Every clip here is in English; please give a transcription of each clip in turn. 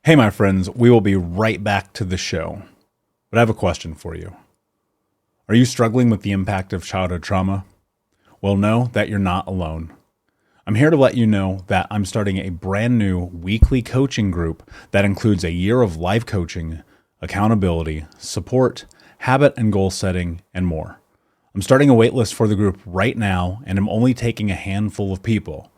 Hey, my friends, we will be right back to the show. But I have a question for you. Are you struggling with the impact of childhood trauma? Well, know that you're not alone. I'm here to let you know that I'm starting a brand new weekly coaching group that includes a year of life coaching, accountability, support, habit and goal setting, and more. I'm starting a waitlist for the group right now, and I'm only taking a handful of people.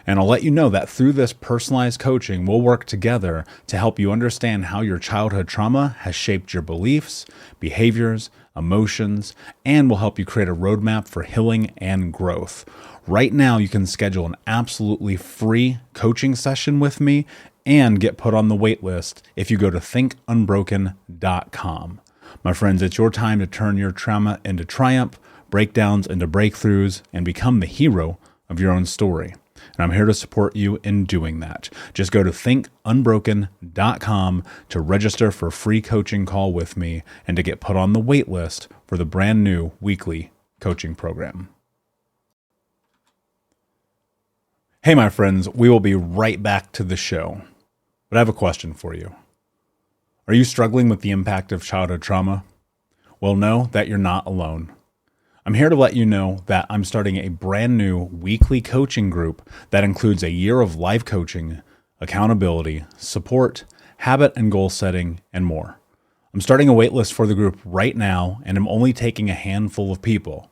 And I'll let you know that through this personalized coaching, we'll work together to help you understand how your childhood trauma has shaped your beliefs, behaviors, emotions, and will help you create a roadmap for healing and growth. Right now, you can schedule an absolutely free coaching session with me and get put on the wait list if you go to thinkunbroken.com. My friends, it's your time to turn your trauma into triumph, breakdowns into breakthroughs, and become the hero of your own story. And I'm here to support you in doing that. Just go to thinkunbroken.com to register for a free coaching call with me and to get put on the wait list for the brand new weekly coaching program. Hey, my friends, we will be right back to the show. But I have a question for you. Are you struggling with the impact of childhood trauma? Well, know that you're not alone. I'm here to let you know that I'm starting a brand new weekly coaching group that includes a year of life coaching, accountability, support, habit and goal setting, and more. I'm starting a waitlist for the group right now, and I'm only taking a handful of people.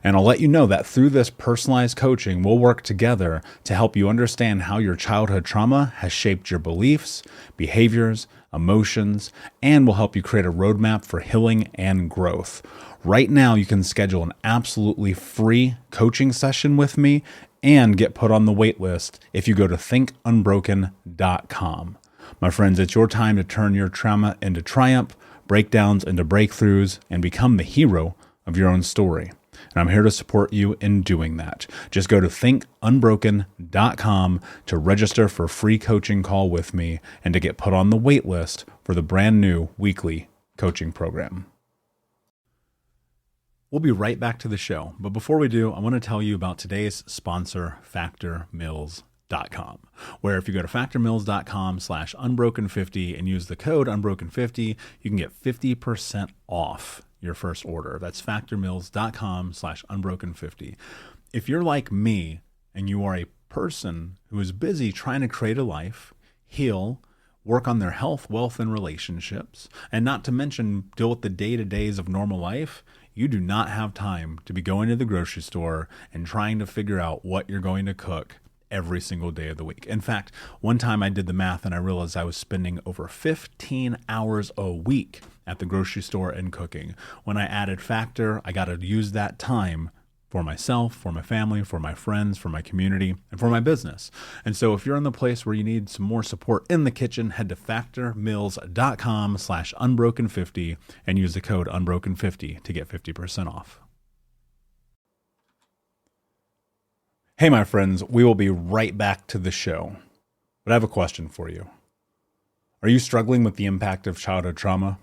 And I'll let you know that through this personalized coaching, we'll work together to help you understand how your childhood trauma has shaped your beliefs, behaviors, emotions, and will help you create a roadmap for healing and growth. Right now, you can schedule an absolutely free coaching session with me and get put on the wait list if you go to thinkunbroken.com. My friends, it's your time to turn your trauma into triumph, breakdowns into breakthroughs, and become the hero of your own story. And I'm here to support you in doing that. Just go to thinkunbroken.com to register for a free coaching call with me and to get put on the wait list for the brand new weekly coaching program. We'll be right back to the show. But before we do, I want to tell you about today's sponsor, factormeals.com, where if you go to factormeals.com/unbroken50 and use the code unbroken50, you can get 50% off your first order. That's factormeals.com/unbroken50. If you're like me and you are a person who is busy trying to create a life, heal, work on their health, wealth, and relationships, and not to mention deal with the day-to-days of normal life, you do not have time to be going to the grocery store and trying to figure out what you're going to cook every single day of the week. In fact, one time I did the math and I realized I was spending over 15 hours a week at the grocery store and cooking. When I added Factor, I got to use that time for myself, for my family, for my friends, for my community, and for my business. And so if you're in the place where you need some more support in the kitchen, head to factormeals.com/unbroken50 and use the code unbroken50 to get 50% off. Hey, my friends, we will be right back to the show. But I have a question for you. Are you struggling with the impact of childhood trauma?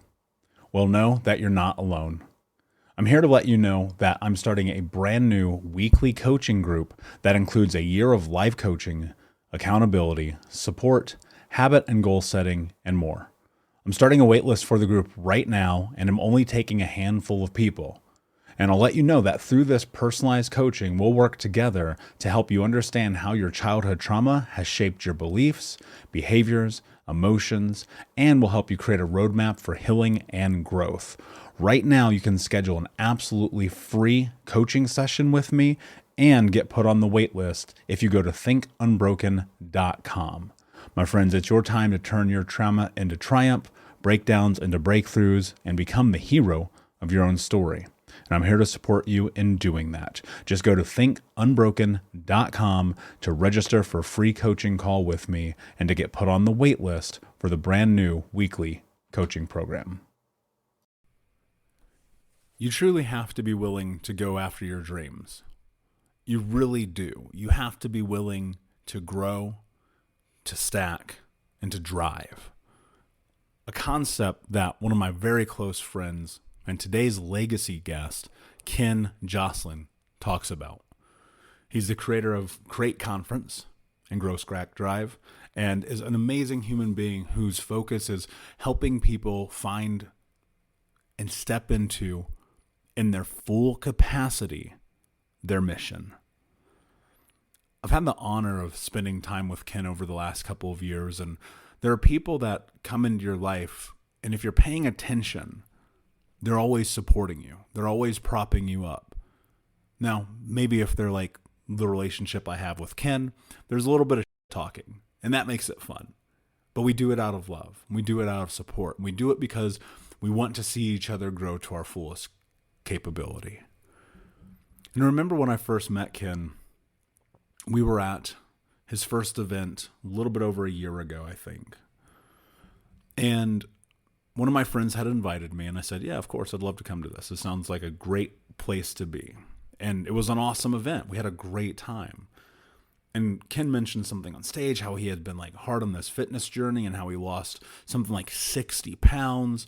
Well, know that you're not alone. I'm here to let you know that I'm starting a brand new weekly coaching group that includes a year of life coaching, accountability, support, habit and goal setting, and more. I'm starting a waitlist for the group right now, and I'm only taking a handful of people. And I'll let you know that through this personalized coaching, we'll work together to help you understand how your childhood trauma has shaped your beliefs, behaviors, emotions, and will help you create a roadmap for healing and growth. Right now, you can schedule an absolutely free coaching session with me and get put on the wait list if you go to thinkunbroken.com. My friends, it's your time to turn your trauma into triumph, breakdowns into breakthroughs, and become the hero of your own story. And I'm here to support you in doing that. Just go to thinkunbroken.com to register for a free coaching call with me and to get put on the wait list for the brand new weekly coaching program. You truly have to be willing to go after your dreams. You really do. You have to be willing to grow, to stack, and to drive. A concept that one of my very close friends and today's legacy guest, Ken Joslin, talks about. He's the creator of Create Conference and Gross Crack Drive, and is an amazing human being whose focus is helping people find and step into, in their full capacity, their mission. I've had the honor of spending time with Ken over the last couple of years, and there are people that come into your life, and if you're paying attention, they're always supporting you. They're always propping you up. Now, maybe if they're like the relationship I have with Ken, there's a little bit of talking, and that makes it fun. But we do it out of love. We do it out of support. We do it because we want to see each other grow to our fullest capability. And remember when I first met Ken, we were at his first event a little bit over a year ago, I think. And one of my friends had invited me, and I said, yeah, of course, I'd love to come to this. It sounds like a great place to be. And it was an awesome event. We had a great time. And Ken mentioned something on stage, how he had been like hard on this fitness journey and how he lost something like 60 pounds.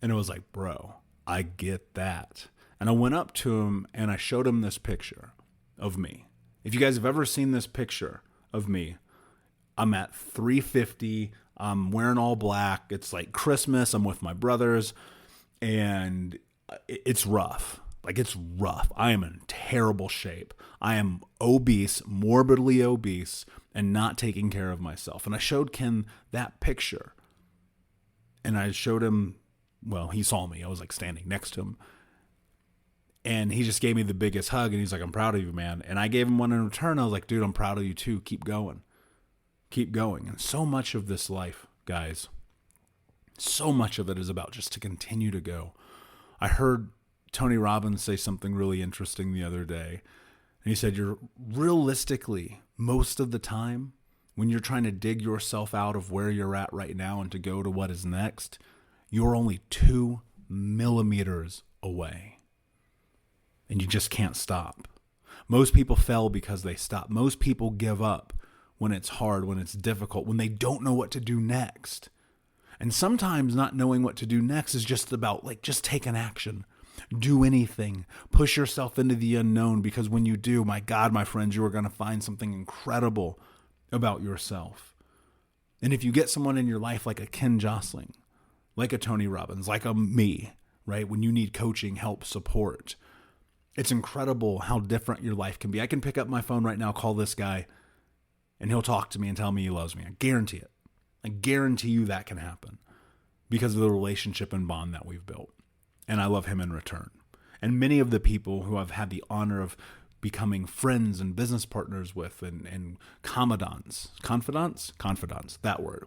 And it was like, bro, I get that. And I went up to him and I showed him this picture of me. If you guys have ever seen this picture of me, I'm at 350. I'm wearing all black. It's like Christmas. I'm with my brothers. And it's rough. Like, it's rough. I am in terrible shape. I am obese, morbidly obese, and not taking care of myself. And I showed Ken that picture. And I showed him, well, he saw me. I was like standing next to him. And he just gave me the biggest hug. And he's like, I'm proud of you, man. And I gave him one in return. I was like, dude, I'm proud of you too. Keep going. Keep going. And so much of this life, guys, so much of it is about just to continue to go. I heard Tony Robbins say something really interesting the other day. And he said, you're realistically, most of the time, when you're trying to dig yourself out of where you're at right now and to go to what is next, you're only 2 millimeters away. And you just can't stop. Most people fail because they stop. Most people give up when it's hard, when it's difficult, when they don't know what to do next. And sometimes not knowing what to do next is just about like, just take an action. Do anything. Push yourself into the unknown, because when you do, my God, my friends, you are going to find something incredible about yourself. And if you get someone in your life like a Ken Joslin, like a Tony Robbins, like a me, right? When you need coaching, help, support, it's incredible how different your life can be. I can pick up my phone right now, call this guy, and he'll talk to me and tell me he loves me. I guarantee it. I guarantee you that can happen because of the relationship and bond that we've built. And I love him in return. And many of the people who I've had the honor of becoming friends and business partners with and confidants, that word.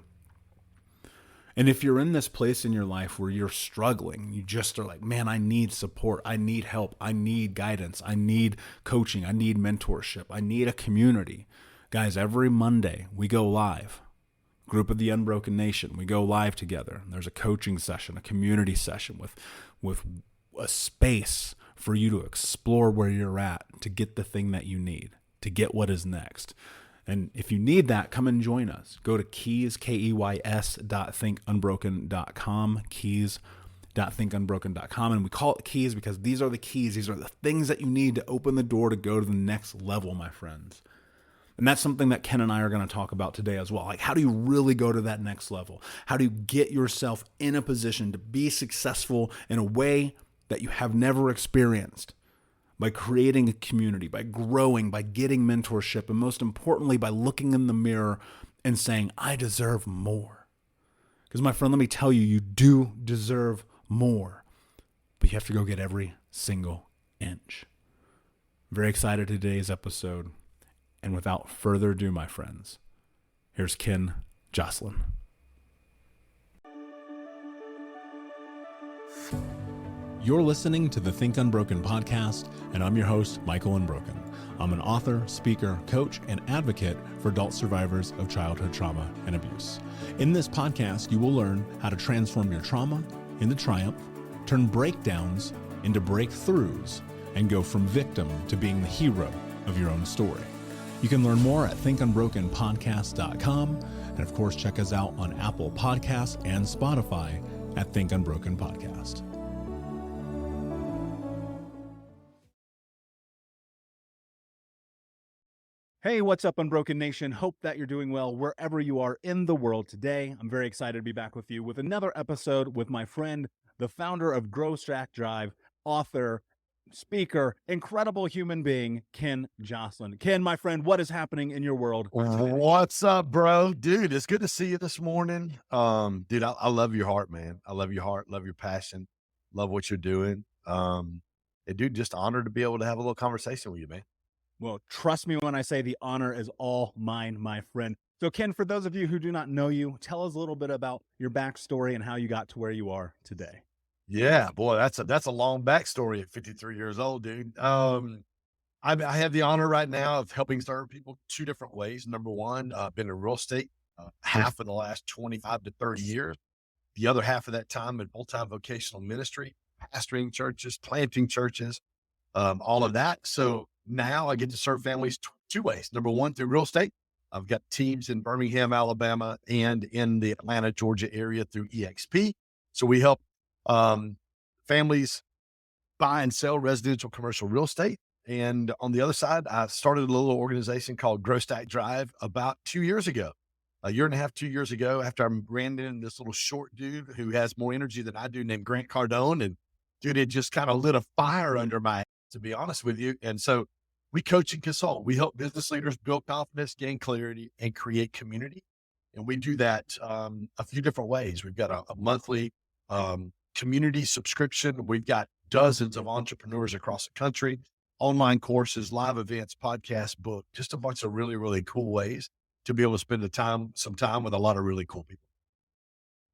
And if you're in this place in your life where you're struggling, you just are like, man, I need support. I need help. I need guidance. I need coaching. I need mentorship. I need a community. Guys, every Monday we go live. Group of the Unbroken Nation. We go live together. There's a coaching session, a community session with a space for you to explore where you're at, to get the thing that you need, to get what is next. And if you need that, come and join us. Go to keys, keys.thinkunbroken.com, keys.thinkunbroken.com. And we call it keys because these are the keys. These are the things that you need to open the door to go to the next level, my friends. And that's something that Ken and I are going to talk about today as well. Like, how do you really go to that next level? How do you get yourself in a position to be successful in a way that you have never experienced? By creating a community, by growing, by getting mentorship, and most importantly, by looking in the mirror and saying, I deserve more. Because my friend, let me tell you, you do deserve more, but you have to go get every single inch. Very excited today's episode. And without further ado, my friends, here's Ken Joslin. You're listening to the Think Unbroken podcast, and I'm your host, Michael Unbroken. I'm an author, speaker, coach, and advocate for adult survivors of childhood trauma and abuse. In this podcast, you will learn how to transform your trauma into triumph, turn breakdowns into breakthroughs, and go from victim to being the hero of your own story. You can learn more at thinkunbrokenpodcast.com, and of course, check us out on Apple Podcasts and Spotify at Think Unbroken Podcast. Hey, what's up, Unbroken Nation? Hope that you're doing well wherever you are in the world today. I'm very excited to be back with you with another episode with my friend, the founder of Growth Track Drive, author, speaker, incredible human being, Ken Joslin. Ken, my friend, what is happening in your world today? What's up, bro? Dude, it's good to see you this morning. Dude, I love your heart, man. I love your heart, love your passion, love what you're doing. And dude, just honored to be able to have a little conversation with you, man. Well, trust me when I say the honor is all mine, my friend. So, Ken, for those of you who do not know you, tell us a little bit about your backstory and how you got to where you are today. Yeah, boy, that's a long backstory at 53 years old, dude. I have the honor right now of helping serve people two different ways. Number one, been in real estate half of the last 25 to 30 years. The other half of that time in multi-vocational ministry, pastoring churches, planting churches, all of that. So now I get to serve families two ways. Number one, through real estate. I've got teams in Birmingham, Alabama, and in the Atlanta, Georgia area through EXP. So we help families buy and sell residential commercial real estate. And on the other side, I started a little organization called Growth Track Drive about 2 years ago. A year and a half, 2 years ago, after I ran into this little short dude who has more energy than I do, named Grant Cardone. And dude, it just kind of lit a fire under my ass, to be honest with you. And so we coach and consult. We help business leaders build confidence, gain clarity, and create community. And we do that a few different ways. We've got a monthly community subscription. We've got dozens of entrepreneurs across the country, online courses, live events, podcast, book, just a bunch of really, really cool ways to be able to spend some time with a lot of really cool people.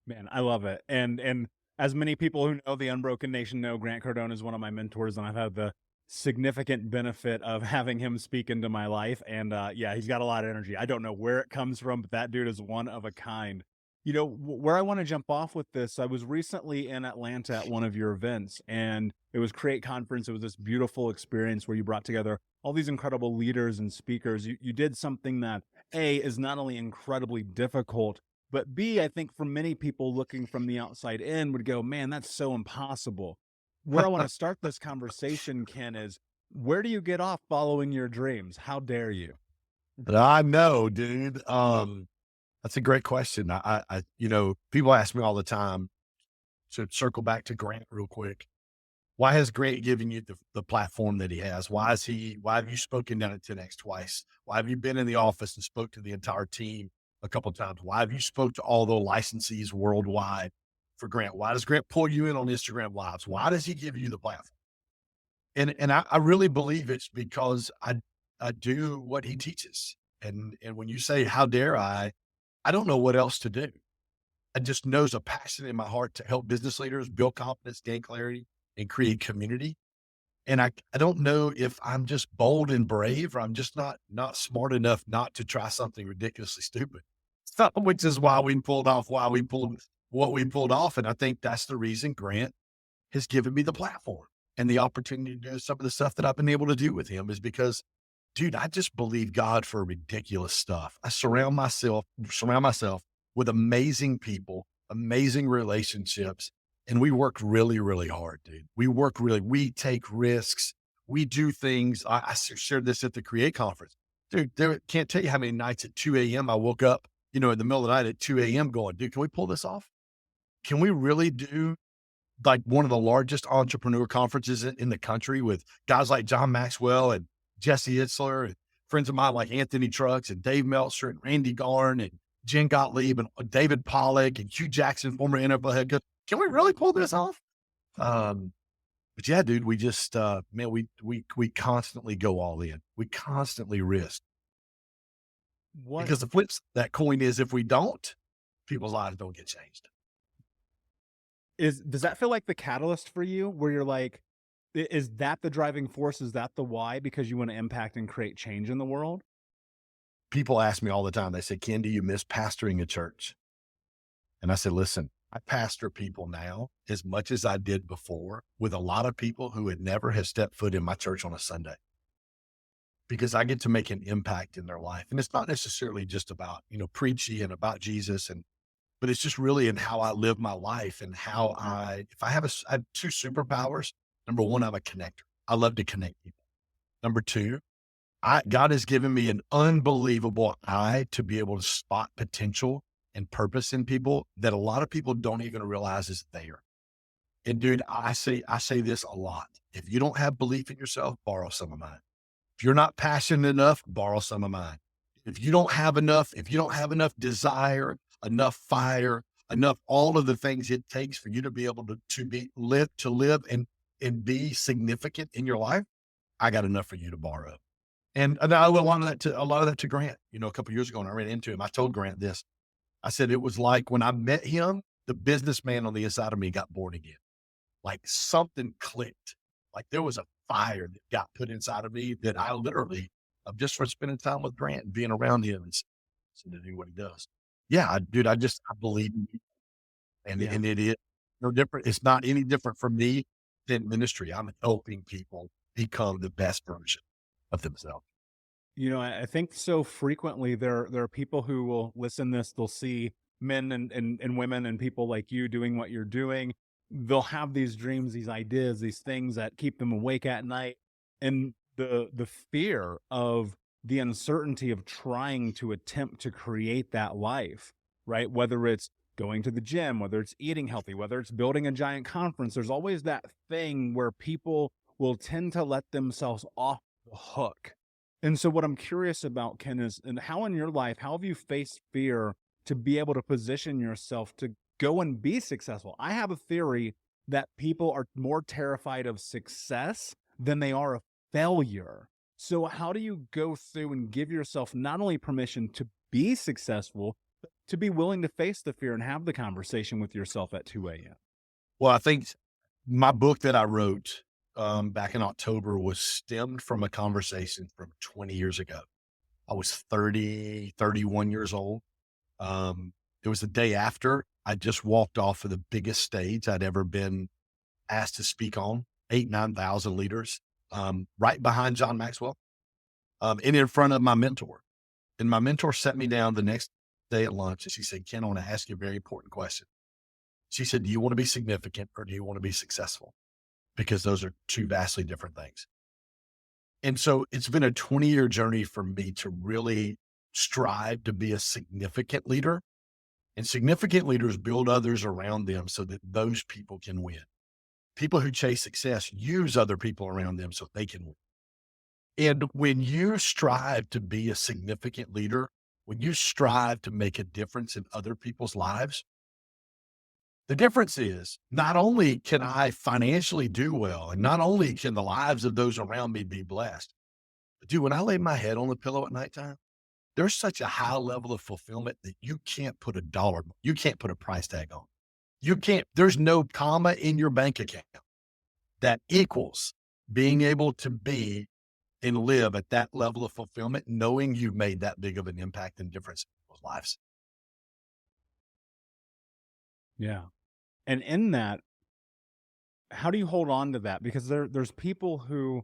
Man, I love it. And as many people who know the Unbroken Nation know, Grant Cardone is one of my mentors, and I've had the significant benefit of having him speak into my life. And yeah, he's got a lot of energy. I don't know where it comes from, but that dude is one of a kind. You know, where I want to jump off with this, I was recently in Atlanta at one of your events, and it was Create Conference. It was this beautiful experience where you brought together all these incredible leaders and speakers. You did something that A, is not only incredibly difficult, but B, I think for many people looking from the outside in would go, man, that's so impossible. Where I want to start this conversation, Ken, is where do you get off following your dreams? How dare you? I know, dude. That's a great question. People ask me all the time, to circle back to Grant real quick. Why has Grant given you the platform that he has? Why have you spoken down at 10X twice? Why have you been in the office and spoke to the entire team a couple of times? Why have you spoke to all the licensees worldwide for Grant? Why does Grant pull you in on Instagram lives? Why does he give you the platform? And I really believe it's because I do what he teaches. And when you say, how dare I don't know what else to do. I just knows a passion in my heart to help business leaders build confidence, gain clarity, and create community. And I don't know if I'm just bold and brave, or I'm just not smart enough not to try something ridiculously stupid. So, which is why we pulled off what we pulled off. And I think that's the reason Grant has given me the platform and the opportunity to do some of the stuff that I've been able to do with him, is because, dude, I just believe God for ridiculous stuff. I surround myself with amazing people, amazing relationships, and we work really, really hard, dude. We take risks. We do things. I shared this at the Create conference. Dude, can't tell you how many nights at 2 a.m. I woke up, in the middle of the night at 2 a.m. going, dude, can we pull this off? Can we really do like one of the largest entrepreneur conferences in the country with guys like John Maxwell and Jesse Itzler and friends of mine like Anthony Trucks and Dave Meltzer and Randy Garn and Jen Gottlieb and David Pollack and Hugh Jackson, former NFL head coach? Can we really pull this off? But yeah, dude, we just, man, we constantly go all in. We constantly risk, What because the flip side of that coin is, if we don't, people's lives don't get changed. does that feel like the catalyst for you where you're like, is that the driving force? Is that the why? Because you want to impact and create change in the world? People ask me all the time, they say, Ken, do you miss pastoring a church? And I said, listen, I pastor people now as much as I did before, with a lot of people who had never have stepped foot in my church on a Sunday, because I get to make an impact in their life. And it's not necessarily just about, preaching and about Jesus, but it's just really in how I live my life, and how I have two superpowers. Number one, I'm a connector. I love to connect people. Number two, God has given me an unbelievable eye to be able to spot potential and purpose in people that a lot of people don't even realize is there. And dude, I say this a lot. If you don't have belief in yourself, borrow some of mine. If you're not passionate enough, borrow some of mine. If you don't have enough desire, enough fire, enough all of the things it takes for you to be able to live and be significant in your life, I got enough for you to borrow. And I owe a lot of that to Grant. You know, a couple of years ago when I ran into him, I told Grant this. I said it was like when I met him, the businessman on the inside of me got born again. Like something clicked. Like there was a fire that got put inside of me that I literally, just for spending time with Grant and being around him and to do what he does. Yeah, dude, I believe in you. Yeah. And it is no different. It's not any different from me than ministry. I'm helping people become the best version of themselves. You know, I think so frequently there are people who will listen to this, they'll see men and women and people like you doing what you're doing. They'll have these dreams, these ideas, these things that keep them awake at night. And the fear of the uncertainty of trying to attempt to create that life, right? Whether it's going to the gym, whether it's eating healthy, whether it's building a giant conference, there's always that thing where people will tend to let themselves off the hook. And so what I'm curious about, Ken, is and how in your life, how have you faced fear to be able to position yourself to go and be successful? I have a theory that people are more terrified of success than they are of failure. So how do you go through and give yourself not only permission to be successful, but to be willing to face the fear and have the conversation with yourself at 2 a.m.? Well, I think my book that I wrote back in October was stemmed from a conversation from 20 years ago. I was 31 years old. It was the day after I just walked off of the biggest stage I'd ever been asked to speak on, 9,000 leaders, right behind John Maxwell, and in front of my mentor. And my mentor sat me down the next day at lunch and she said, Ken, I want to ask you a very important question. She said, do you want to be significant or do you want to be successful? Because those are two vastly different things. And so it's been a 20-year journey for me to really strive to be a significant leader. And significant leaders build others around them so that those people can win. People who chase success use other people around them so they can win. And when you strive to be a significant leader, when you strive to make a difference in other people's lives, the difference is not only can I financially do well, and not only can the lives of those around me be blessed, but dude, when I lay my head on the pillow at nighttime, there's such a high level of fulfillment that you can't put you can't put a price tag on. There's no comma in your bank account that equals being able to be and live at that level of fulfillment, knowing you've made that big of an impact and difference in people's lives. Yeah. And in that, how do you hold on to that? Because there's people who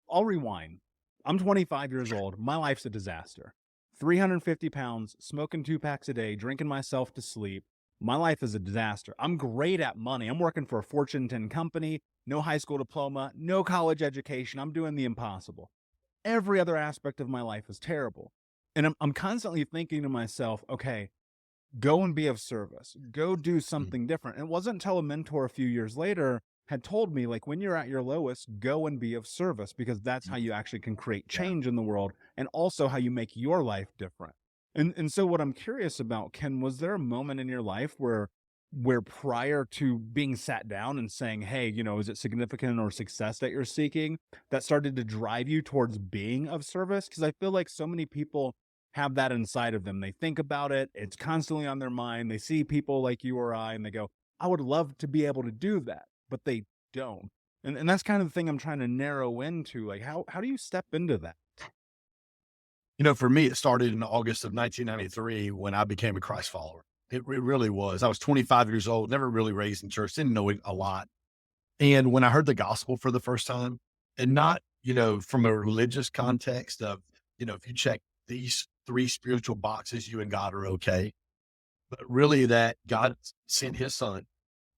I'll rewind. I'm 25 years old. My life's a disaster. 350 pounds, smoking 2 packs a day, drinking myself to sleep. My life is a disaster. I'm great at money. I'm working for a Fortune 10 company, no high school diploma, no college education. I'm doing the impossible. Every other aspect of my life is terrible. And I'm constantly thinking to myself, okay, go and be of service, go do Mm. something different. And it wasn't until a mentor a few years later had told me, like, when you're at your lowest, go and be of service, because that's how you actually can create Yeah. change in the world and also how you make your life different. And so what I'm curious about, Ken, was there a moment in your life where prior to being sat down and saying, hey, you know, is it significant or success that you're seeking, that started to drive you towards being of service? Because I feel like so many people have that inside of them. They think about it. It's constantly on their mind. They see people like you or I, and they go, I would love to be able to do that, but they don't. And that's kind of the thing I'm trying to narrow into. Like, how do you step into that? You know, for me, it started in August of 1993 when I became a Christ follower. It really was. I was 25 years old, never really raised in church, didn't know it a lot. And when I heard the gospel for the first time, and not, you know, from a religious context of, you know, if you check these three spiritual boxes, you and God are okay. But really that God sent his son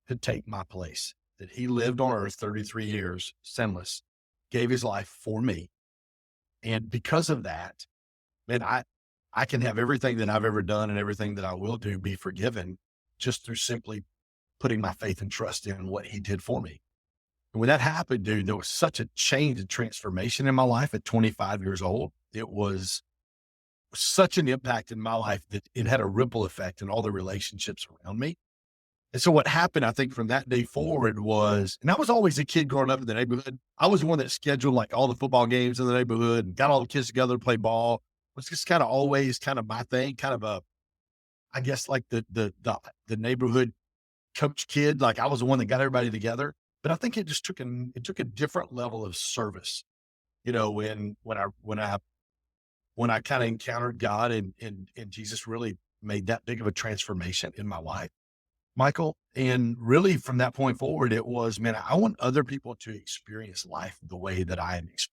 to take my place, that he lived on earth 33 years, sinless, gave his life for me. And because of that, man, I can have everything that I've ever done and everything that I will do be forgiven just through simply putting my faith and trust in what he did for me. And when that happened, dude, there was such a change and transformation in my life at 25 years old. It was such an impact in my life that it had a ripple effect in all the relationships around me. And so what happened, I think, from that day forward was, and I was always a kid growing up in the neighborhood. I was the one that scheduled like all the football games in the neighborhood and got all the kids together to play ball. It was just kind of always kind of my thing, kind of I guess like the neighborhood coach kid. Like I was the one that got everybody together. But I think it just it took a different level of service, when I kind of encountered God and Jesus really made that big of a transformation in my life, Michael. And really from that point forward, it was, man, I want other people to experience life the way that I am experiencing.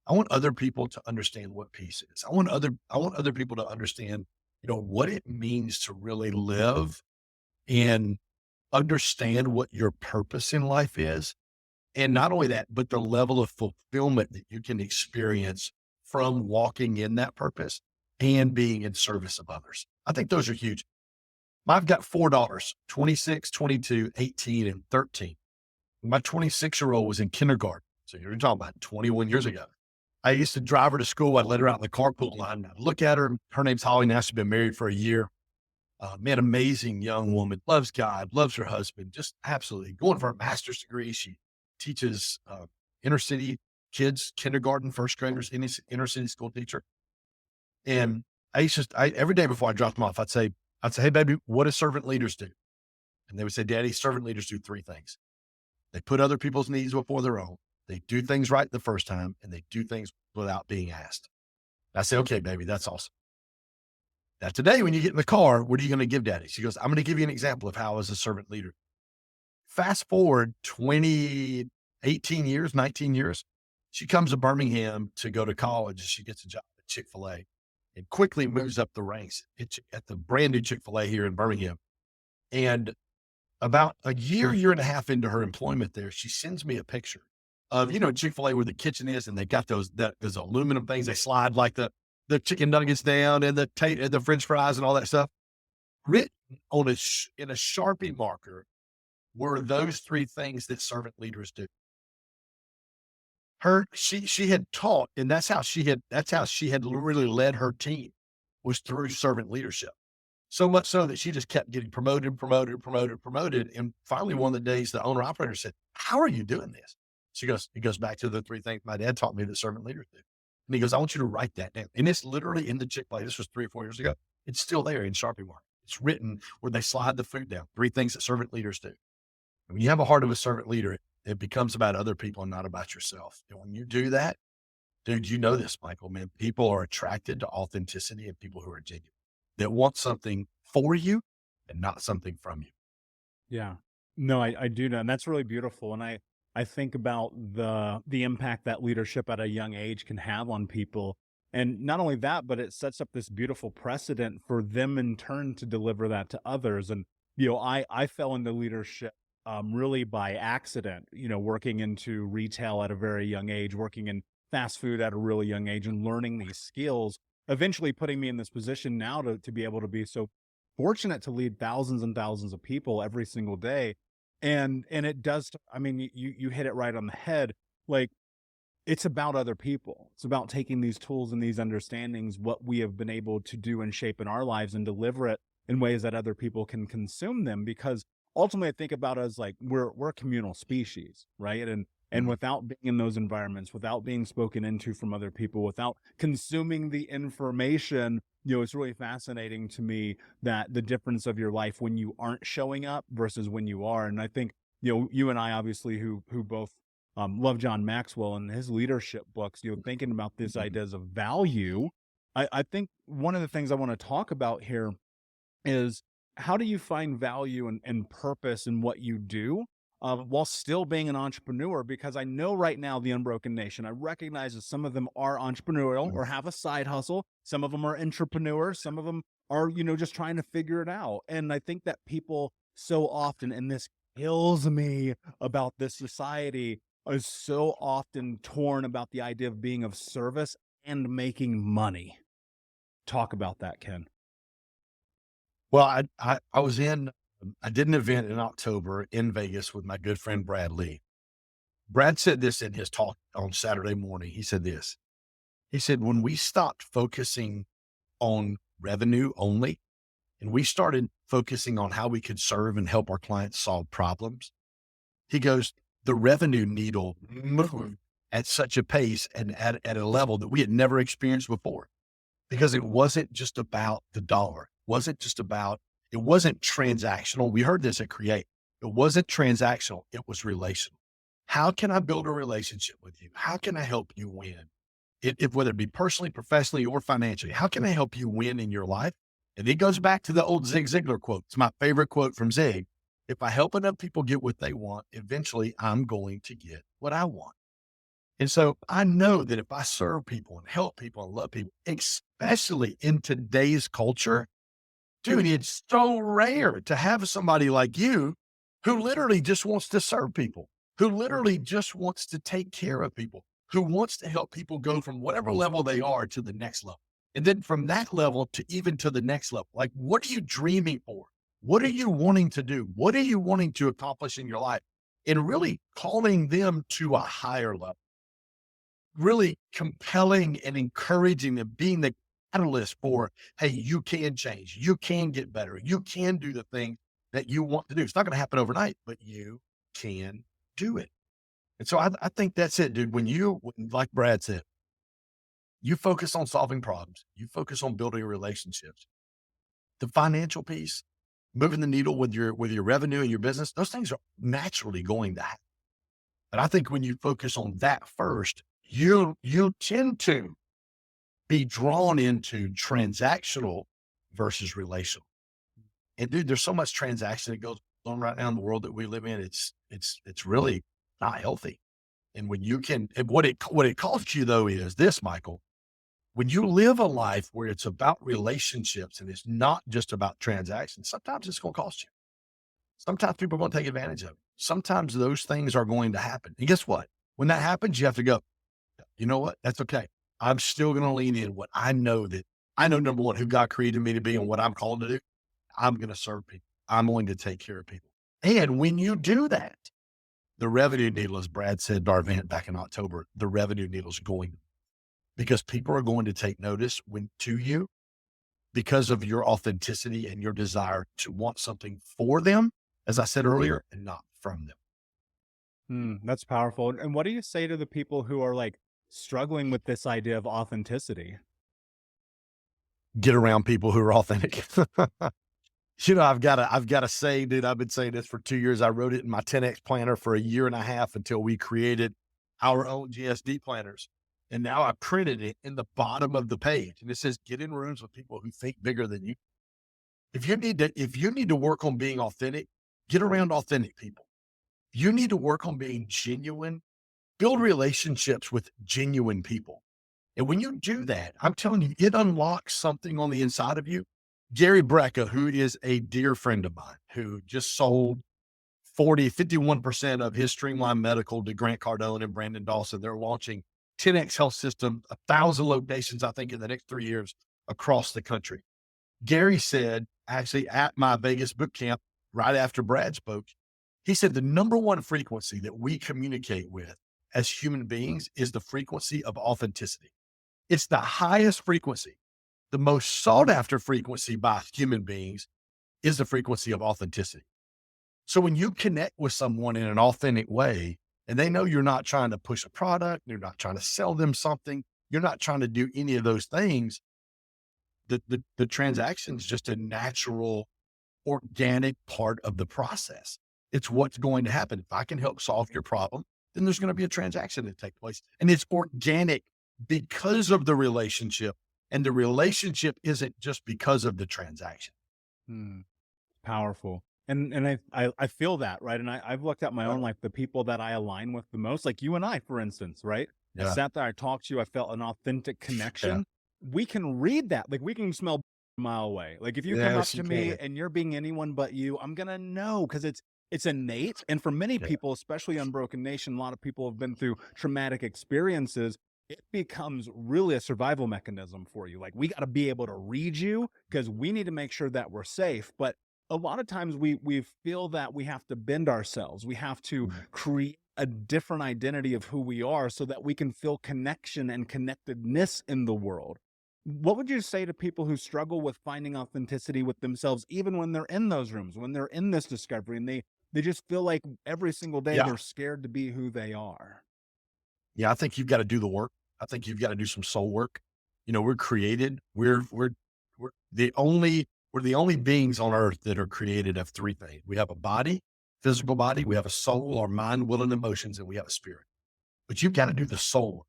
I want other people to understand what peace is. I want other people to understand, what it means to really live and understand what your purpose in life is. And not only that, but the level of fulfillment that you can experience from walking in that purpose and being in service of others. I think those are huge. I've got 4 daughters, 26, 22, 18, and 13. My 26-year-old was in kindergarten. So you're talking about 21 years ago. I used to drive her to school. I'd let her out in the carpool line. I'd look at her. Her name's Holly. Now she's been married for a year. Man, amazing young woman, loves God, loves her husband, just absolutely going for a master's degree. She teaches inner city kids, kindergarten, first graders, inner city school teacher. And every day before I dropped them off, I'd say, hey, baby, what do servant leaders do? And they would say, Daddy, servant leaders do 3 things. They put other people's needs before their own. They do things right the first time, and they do things without being asked. And I say, okay, baby, that's awesome. Now today, when you get in the car, what are you going to give Daddy? She goes, I'm going to give you an example of how I was a servant leader. Fast forward 18 years, 19 years, she comes to Birmingham to go to college. She gets a job at Chick-fil-A and quickly moves up the ranks at the brand new Chick-fil-A here in Birmingham. And about a year and a half into her employment there, she sends me a picture of, Chick-fil-A where the kitchen is, and they've got those aluminum things. They slide like the chicken nuggets down and the French fries and all that stuff. Written on in a Sharpie marker were those 3 things that servant leaders do. She had taught, and that's how she had really led her team, was through servant leadership. So much so that she just kept getting promoted. And finally, one of the days, the owner operator said, how are you doing this? It goes back to the 3 things my dad taught me that servant leaders do. And he goes, I want you to write that down. And it's literally in the Chick-fil-A. This was 3 or 4 years ago. It's still there in Sharpie mark. It's written where they slide the food down. 3 things that servant leaders do. And when you have a heart of a servant leader, it becomes about other people and not about yourself. And when you do that, dude, you know this, Michael, man, people are attracted to authenticity and people who are genuine, that want something for you and not something from you. Yeah. No, I do know. And that's really beautiful. And I think about the impact that leadership at a young age can have on people. And not only that, but it sets up this beautiful precedent for them in turn to deliver that to others. And, I fell into leadership really by accident, working into retail at a very young age, working in fast food at a really young age and learning these skills, eventually putting me in this position now to be able to be so fortunate to lead thousands and thousands of people every single day. And it does, I mean, you hit it right on the head. Like, it's about other people. It's about taking these tools and these understandings, what we have been able to do and shape in our lives, and deliver it in ways that other people can consume them. Because ultimately I think about us like we're a communal species, right? And without being in those environments, without being spoken into from other people, without consuming the information, it's really fascinating to me that the difference of your life when you aren't showing up versus when you are. And I think, you and I obviously who both love John Maxwell and his leadership books, thinking about these ideas of value. I think one of the things I want to talk about here is, how do you find value and purpose in what you do while still being an entrepreneur? Because I know right now, the Unbroken Nation, I recognize that some of them are entrepreneurial or have a side hustle. Some of them are entrepreneurs. Some of them are, just trying to figure it out. And I think that people so often, and this kills me about this society, is so often torn about the idea of being of service and making money. Talk about that, Ken. Well, I did an event in October in Vegas with my good friend Brad Lee. Brad said this in his talk on Saturday morning. He said this. He said, when we stopped focusing on revenue only, and we started focusing on how we could serve and help our clients solve problems, he goes, the revenue needle moved at such a pace and at a level that we had never experienced before, because it wasn't just about the dollar. It wasn't transactional. We heard this at Create. It wasn't transactional. It was relational. How can I build a relationship with you? How can I help you win? Whether it be personally, professionally, or financially, how can I help you win in your life? And it goes back to the old Zig Ziglar quote. It's my favorite quote from Zig. If I help enough people get what they want, eventually I'm going to get what I want. And so I know that if I serve people and help people and love people, especially in today's culture, dude, it's so rare to have somebody like you who literally just wants to serve people, who literally just wants to take care of people, who wants to help people go from whatever level they are to the next level. And then from that level to even to the next level. Like, what are you dreaming for? What are you wanting to do? What are you wanting to accomplish in your life? And really calling them to a higher level, really compelling and encouraging them, being the catalyst for, hey, you can change, you can get better, you can do the thing that you want to do. It's not going to happen overnight, but you can do it. And so I think that's it, dude. Like Brad said, you focus on solving problems, you focus on building relationships, the financial piece, moving the needle with your revenue and your business, those things are naturally going to happen. But I think when you focus on that first, you tend to be drawn into transactional versus relational. And dude, there's so much transaction that goes on right now in the world that we live in. It's really not healthy. And when you can, and what it costs you though is this, Michael, when you live a life where it's about relationships and it's not just about transactions, sometimes it's going to cost you. Sometimes people are going to take advantage of it. Sometimes those things are going to happen. And guess what? When that happens, you have to go, you know what? That's okay. I'm still going to lean in what I know number one, who God created me to be and what I'm called to do. I'm going to serve people. I'm going to take care of people. And when you do that, the revenue needle, as Brad said at our event back in October, the revenue needle is going, because people are going to take notice to you because of your authenticity and your desire to want something for them, as I said earlier, and not from them. That's powerful. And what do you say to the people who are like struggling with this idea of authenticity? Get around people who are authentic. I've got to say, dude, I've been saying this for 2 years. I wrote it in my 10X planner for a year and a half until we created our own GSD planners. And now I printed it in the bottom of the page. And it says, get in rooms with people who think bigger than you. If you need to work on being authentic, get around authentic people. If you need to work on being genuine, build relationships with genuine people. And when you do that, I'm telling you, it unlocks something on the inside of you. Gary Brecka, who is a dear friend of mine, who just sold 51% of his Streamline Medical to Grant Cardone and Brandon Dawson. They're launching 10X Health System, 1,000 locations, I think, in the next 3 years across the country. Gary said, actually at my Vegas boot camp, right after Brad spoke, he said, the number one frequency that we communicate with as human beings is the frequency of authenticity. It's the highest frequency. The most sought after frequency by human beings is the frequency of authenticity. So when you connect with someone in an authentic way, and they know you're not trying to push a product, you're not trying to sell them something, you're not trying to do any of those things, the transaction is just a natural, organic part of the process. It's what's going to happen. If I can help solve your problem, then there's going to be a transaction that takes place. And it's organic because of the relationship. And the relationship isn't just because of the transaction. Powerful. And I feel that, right? And I've looked at my own life, the people that I align with the most, like you and I, for instance, right? Yeah. I sat there, I talked to you, I felt an authentic connection. Yeah. We can read that. Like we can smell a mile away. Like if you come up to me and you're being anyone but you, I'm going to know, because it's innate. And for many Yeah. people, especially on Broken Nation, a lot of people have been through traumatic experiences. It becomes really a survival mechanism for you. Like, we got to be able to read you because we need to make sure that we're safe. But a lot of times we feel that we have to bend ourselves. We have to create a different identity of who we are so that we can feel connection and connectedness in the world. What would you say to people who struggle with finding authenticity with themselves, even when they're in those rooms, when they're in this discovery, and they just feel like every single day Yeah. they're scared to be who they are? Yeah. I think you've got to do the work. I think you've got to do some soul work. We're created. We're we're the only beings on earth that are created of three things. We have a body, physical body. We have a soul, our mind, will, and emotions, and we have a spirit. But you've got to do the soul work.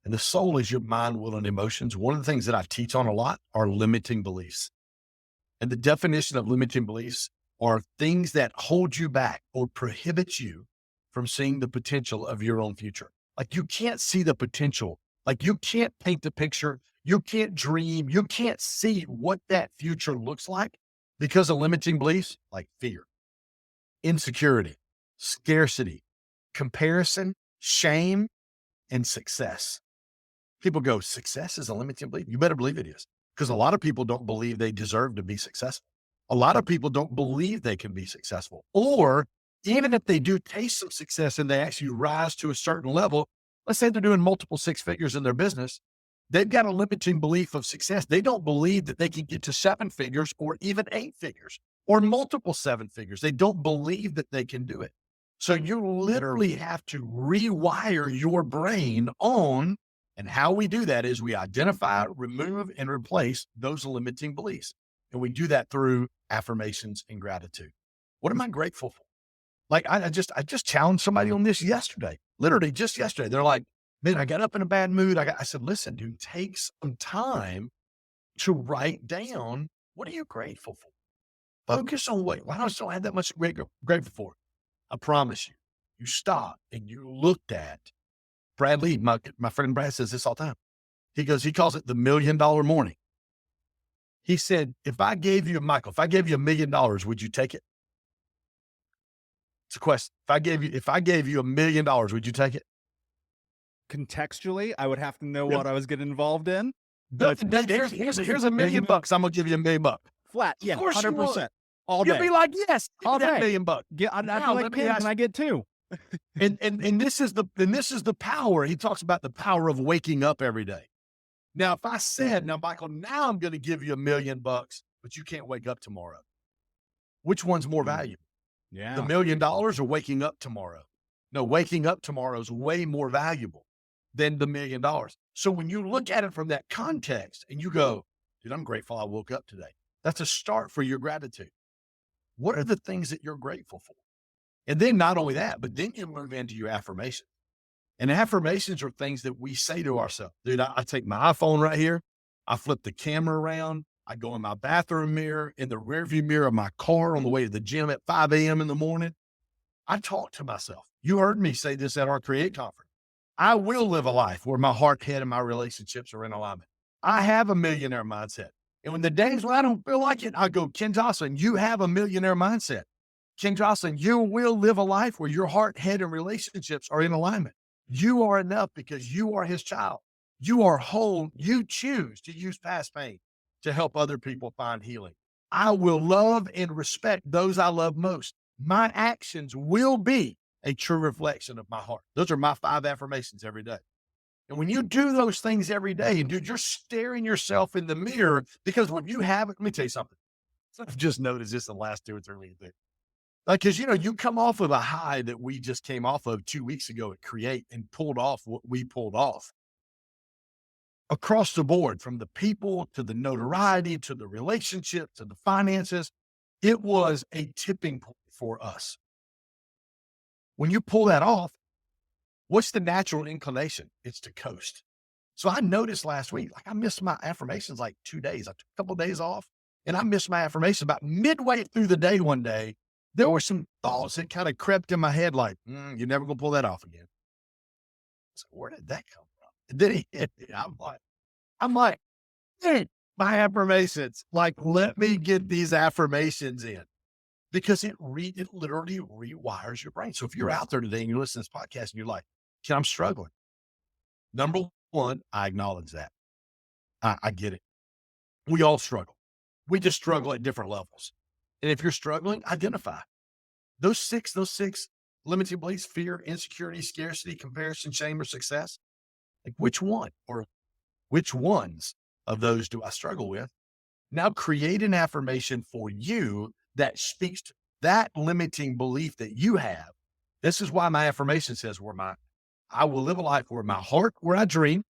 And the soul is your mind, will, and emotions. One of the things that I teach on a lot are limiting beliefs. And the definition of limiting beliefs are things that hold you back or prohibit you from seeing the potential of your own future. Like, you can't see the potential. Like, you can't paint the picture. You can't dream. You can't see what that future looks like because of limiting beliefs like fear, insecurity, scarcity, comparison, shame, and success. People go, success is a limiting belief. You better believe it is, because a lot of people don't believe they deserve to be successful. A lot of people don't believe they can be successful. Or even if they do taste some success and they actually rise to a certain level, let's say they're doing multiple six figures in their business, they've got a limiting belief of success. They don't believe that they can get to seven figures or even eight figures or multiple seven figures. They don't believe that they can do it. So you literally have to rewire your brain on, and how we do that is we identify, remove, and replace those limiting beliefs. And we do that through affirmations and gratitude. What am I grateful for? Like, I just challenged somebody on this yesterday, literally just yesterday. They're like, man, I got up in a bad mood. I said, listen, dude, take some time to write down, what are you grateful for? Focus on what, why don't I have that much grateful for? I promise you, you stop and you looked at Brad Lee, my friend Brad says this all the time. He calls it the $1 million morning. He said, if I gave you $1 million, would you take it? It's a question. If I gave you $1 million, would you take it? Contextually, I would have to know Yep. what I was getting involved in. But here's $1 million. I'm gonna give you $1 million. Flat, yeah, Of course you 100%, all You'll day. be like, yes, All that day. $1 million. Yeah, I'd be Now, like, let me Ken, ask- can I get two? And this is the power. He talks about the power of waking up every day. Now, if I said, now, Michael, now I'm going to give you $1 million, but you can't wake up tomorrow. Which one's more valuable? Yeah. The $1 million or waking up tomorrow? No, waking up tomorrow is way more valuable than the $1 million. So when you look at it from that context and you go, dude, I'm grateful I woke up today. That's a start for your gratitude. What are the things that you're grateful for? And then not only that, but then you move into your affirmations. And affirmations are things that we say to ourselves. Dude, I take my iPhone right here. I flip the camera around. I go in my bathroom mirror, in the rearview mirror of my car on the way to the gym at 5 a.m. in the morning. I talk to myself. You heard me say this at our Create conference. I will live a life where my heart, head, and my relationships are in alignment. I have a millionaire mindset. And when the days when I don't feel like it, I go, Ken Joslin, you have a millionaire mindset. Ken Joslin, you will live a life where your heart, head, and relationships are in alignment. You are enough because you are his child. You are whole. You choose to use past pain to help other people find healing. I will love and respect those I love most. My actions will be a true reflection of my heart. Those are my 5 affirmations every day. And when you do those things every day, and dude, you're staring yourself in the mirror, because when you have it, let me tell you something. I've just noticed this in the last 2 or 3 weeks. Like, cause you come off of a high that we just came off of 2 weeks ago at Create and pulled off what we pulled off across the board, from the people to the notoriety, to the relationship, to the finances. It was a tipping point for us. When you pull that off, what's the natural inclination? It's to coast. So I noticed last week, like, I missed my affirmations like 2 days. I took a couple of days off and I missed my affirmations about midway through the day one day. There were some thoughts that kind of crept in my head, like, you're never going to pull that off again. So where did that come from? And then he hit me. I'm like, hey, my affirmations, like, let me get these affirmations in. because it literally rewires your brain. So if you're out there today and you listen to this podcast and you're like, "Ken, I'm struggling." Number one, I acknowledge that. I get it. We all struggle. We just struggle at different levels. And if you're struggling, identify those six limiting beliefs: fear, insecurity, scarcity, comparison, shame, or success. Like, which one or which ones of those do I struggle with? Now create an affirmation for you that speaks to that limiting belief that you have. This is why my affirmation says, I will live a life where my heart, where I dream,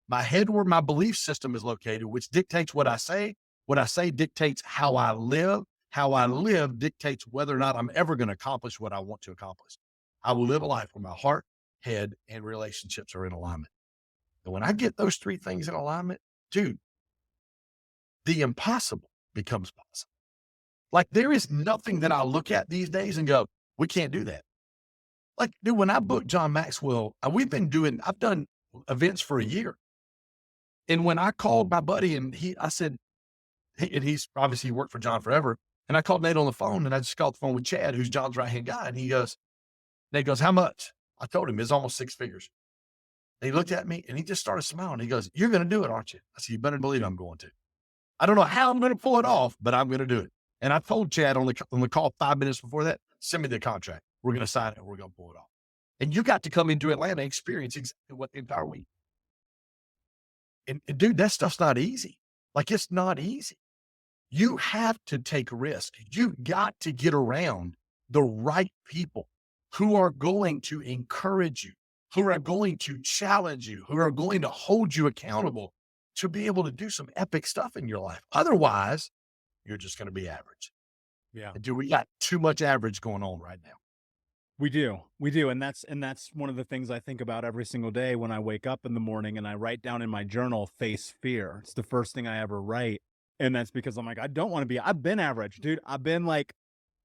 my head, where my belief system is located, which dictates what I say. What I say dictates how I live. How I live dictates whether or not I'm ever going to accomplish what I want to accomplish. I will live a life where my heart, head, and relationships are in alignment. And when I get those three things in alignment, dude, the impossible becomes possible. Like, there is nothing that I look at these days and go, we can't do that. Like, dude, when I booked John Maxwell, I've done events for a year. And when I called my buddy and he's obviously worked for John forever. And I called Nate on the phone, and I just got the phone with Chad, who's John's right-hand guy. And Nate goes, how much? I told him it's almost 6 figures. And he looked at me and he just started smiling. He goes, you're going to do it, aren't you? I said, you better believe I'm going to. I don't know how I'm going to pull it off, but I'm going to do it. And I told Chad on the call 5 minutes before that, send me the contract. We're going to sign it. We're going to pull it off. And you got to come into Atlanta and experience exactly what the entire week. And dude, that stuff's not easy. Like, it's not easy. You have to take risk. You've got to get around the right people who are going to encourage you, who are going to challenge you, who are going to hold you accountable to be able to do some epic stuff in your life. Otherwise, you're just going to be average. Yeah. And dude, we got too much average going on right now. We do. And that's one of the things I think about every single day when I wake up in the morning and I write down in my journal, face fear. It's the first thing I ever write. And that's because I'm like, I've been average, dude. I've been like,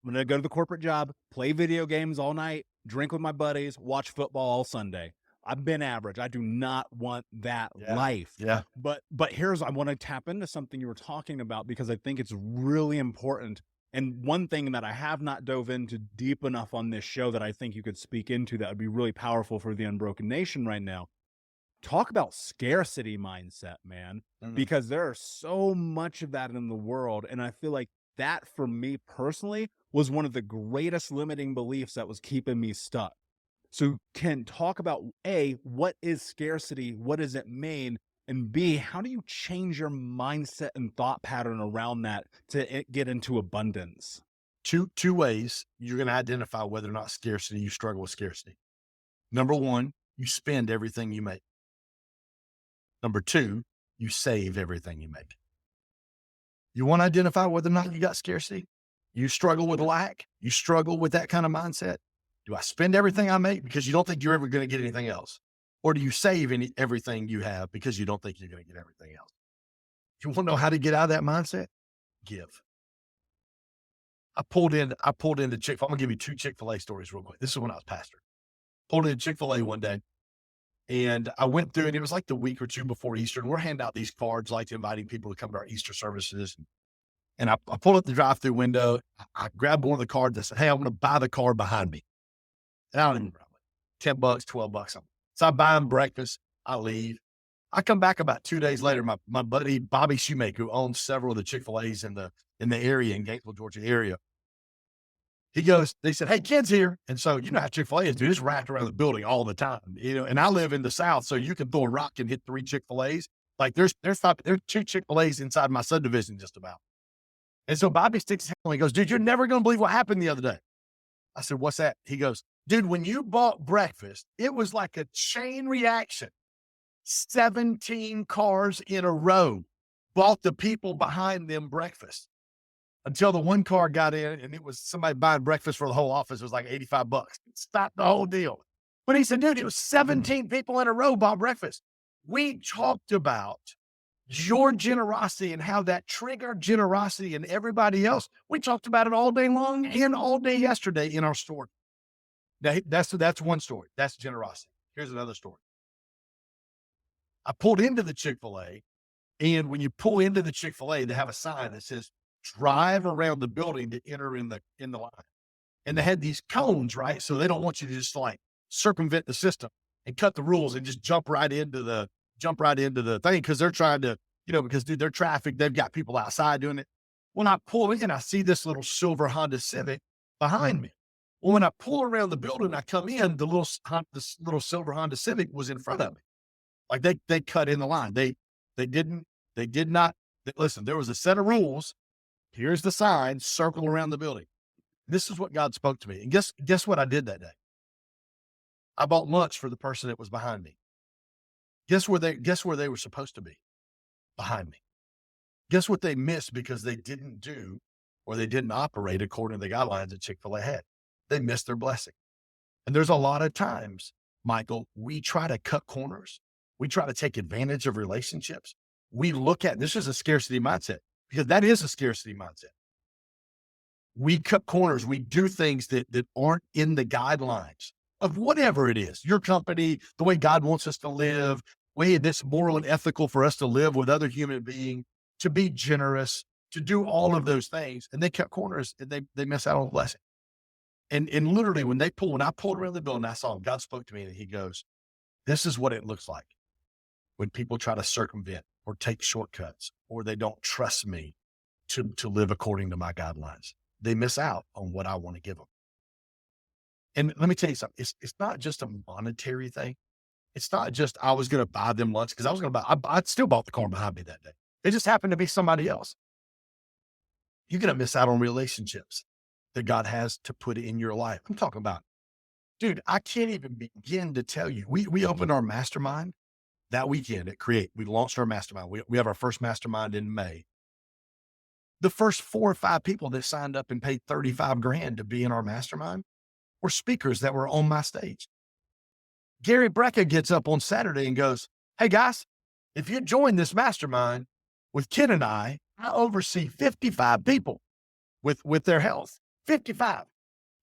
I'm going to go to the corporate job, play video games all night, drink with my buddies, watch football all Sunday. I've been average. I do not want that life. Yeah. But I want to tap into something you were talking about because I think it's really important. And one thing that I have not dove into deep enough on this show that I think you could speak into that would be really powerful for the Unbroken Nation right now. Talk about scarcity mindset, man, because there's so much of that in the world. And I feel like that, for me personally, was one of the greatest limiting beliefs that was keeping me stuck. So Ken, talk about A, what is scarcity? What does it mean? And B, how do you change your mindset and thought pattern around that to get into abundance? Two ways you're going to identify whether or not you struggle with scarcity. Number one, you spend everything you make. Number two, you save everything you make. You want to identify whether or not you got scarcity? You struggle with lack? You struggle with that kind of mindset? Do I spend everything I make because you don't think you're ever going to get anything else? Or do you save everything you have because you don't think you're going to get everything else? You want to know how to get out of that mindset? Give. I pulled into Chick-fil-A. I'm going to give you 2 Chick-fil-A stories real quick. This is when I was pastor. Pulled into Chick-fil-A one day, and I went through, and it was like the week or 2 before Easter, and we're handing out these cards, like inviting people to come to our Easter services. And I pulled up the drive-through window. I grabbed one of the cards. I said, hey, I'm going to buy the car behind me. And I don't even remember, $10, $12. So I buy them breakfast. I leave. I come back about 2 days later. My buddy, Bobby Shoemaker, who owns several of the Chick-fil-A's in the area, in Gainesville, Georgia area. They said, hey, Ken's here. And so, you know how Chick-fil-A is, dude, it's wrapped around the building all the time, and I live in the South, so you can throw a rock and hit 3 Chick-fil-A's. Like there's 2 Chick-fil-A's inside my subdivision just about. And so Bobby sticks his hand on, he goes, dude, you're never going to believe what happened the other day. I said, what's that? He goes, dude, when you bought breakfast, it was like a chain reaction. 17 cars in a row bought the people behind them breakfast until the one car got in, and it was somebody buying breakfast for the whole office. It was like $85. It stopped the whole deal. But he said, dude, it was 17 people in a row bought breakfast. We talked about your generosity and how that triggered generosity in everybody else. We talked about it all day long and all day yesterday in our story. Now, that's one story. That's generosity. Here's another story. I pulled into the Chick-fil-A, and when you pull into the Chick-fil-A, they have a sign that says, drive around the building to enter in the line. And they had these cones, right? So they don't want you to just like circumvent the system and cut the rules and just jump right into the thing because they're trying to, because dude, they're traffic. They've got people outside doing it. When I pull in, I see this little silver Honda Civic behind me. Well, when I pull around the building, I come in, this little silver Honda Civic was in front of me. Like they cut in the line. They didn't, they did not. Listen, there was a set of rules. Here's the sign, circle around the building. This is what God spoke to me. And guess what I did that day? I bought lunch for the person that was behind me. Guess where they were supposed to be? Behind me. Guess what they missed because they didn't do or they didn't operate according to the guidelines that Chick-fil-A had. They missed their blessing. And there's a lot of times, Michael, we try to cut corners. We try to take advantage of relationships. We look at, this is a scarcity mindset because that is a scarcity mindset. We cut corners. We do things that aren't in the guidelines of whatever it is, your company, the way God wants us to live, way that's moral and ethical for us to live with other human beings, to be generous, to do all of those things. And they cut corners and they miss out on the blessing. And literally when I pulled around the building, I saw him, God spoke to me and he goes, this is what it looks like when people try to circumvent or take shortcuts, or they don't trust me to live according to my guidelines. They miss out on what I want to give them. And let me tell you something. It's not just a monetary thing. It's not just, I was going to buy them lunch because I still bought the car behind me that day. It just happened to be somebody else. You're going to miss out on relationships that God has to put in your life. I'm talking about, dude, I can't even begin to tell you. We opened our mastermind that weekend at Create. We launched our mastermind. We have our first mastermind in May. The first 4 or 5 people that signed up and paid 35 grand to be in our mastermind were speakers that were on my stage. Gary Brecka gets up on Saturday and goes, hey guys, if you join this mastermind with Ken and I oversee 55 people with their health. 55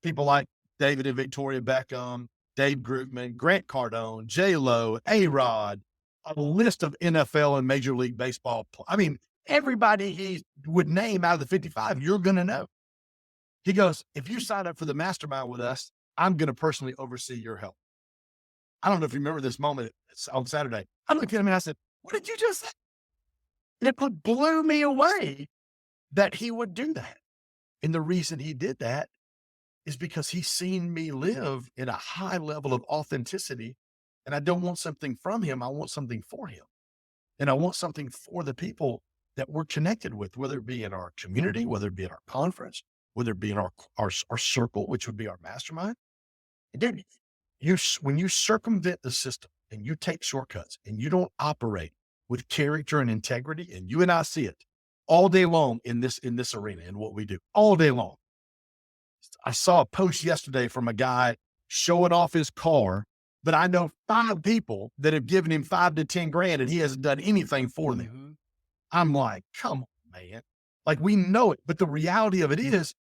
people like David and Victoria Beckham, Dave Grootman, Grant Cardone, J-Lo, A-Rod, a list of NFL and Major League Baseball. I mean, everybody he would name out of the 55, you're going to know. He goes, if you sign up for the mastermind with us, I'm going to personally oversee your health. I don't know if you remember this moment on Saturday. I looked at him and I said, what did you just say? And it blew me away that he would do that. And the reason he did that is because he's seen me live in a high level of authenticity. And I don't want something from him. I want something for him. And I want something for the people that we're connected with, whether it be in our community, whether it be at our conference, whether it be in our circle, which would be our mastermind. And dude, when you circumvent the system and you take shortcuts and you don't operate with character and integrity, and you and I see it all day long in this arena and what we do all day long. I saw a post yesterday from a guy showing off his car, but I know 5 people that have given him 5 to 10 grand and he hasn't done anything for them. Mm-hmm. I'm like, come on, man. Like, we know it, but the reality of it is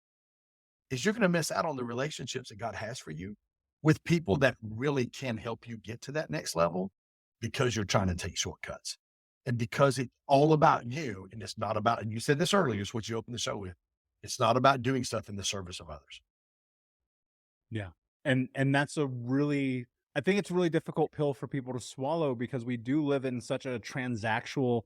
you're going to miss out on the relationships that God has for you with people that really can help you get to that next level because you're trying to take shortcuts and because it's all about you. And it's not about, and you said this earlier, is what you opened the show with. It's not about doing stuff in the service of others. Yeah. And that's I think it's a really difficult pill for people to swallow because we do live in such a transaction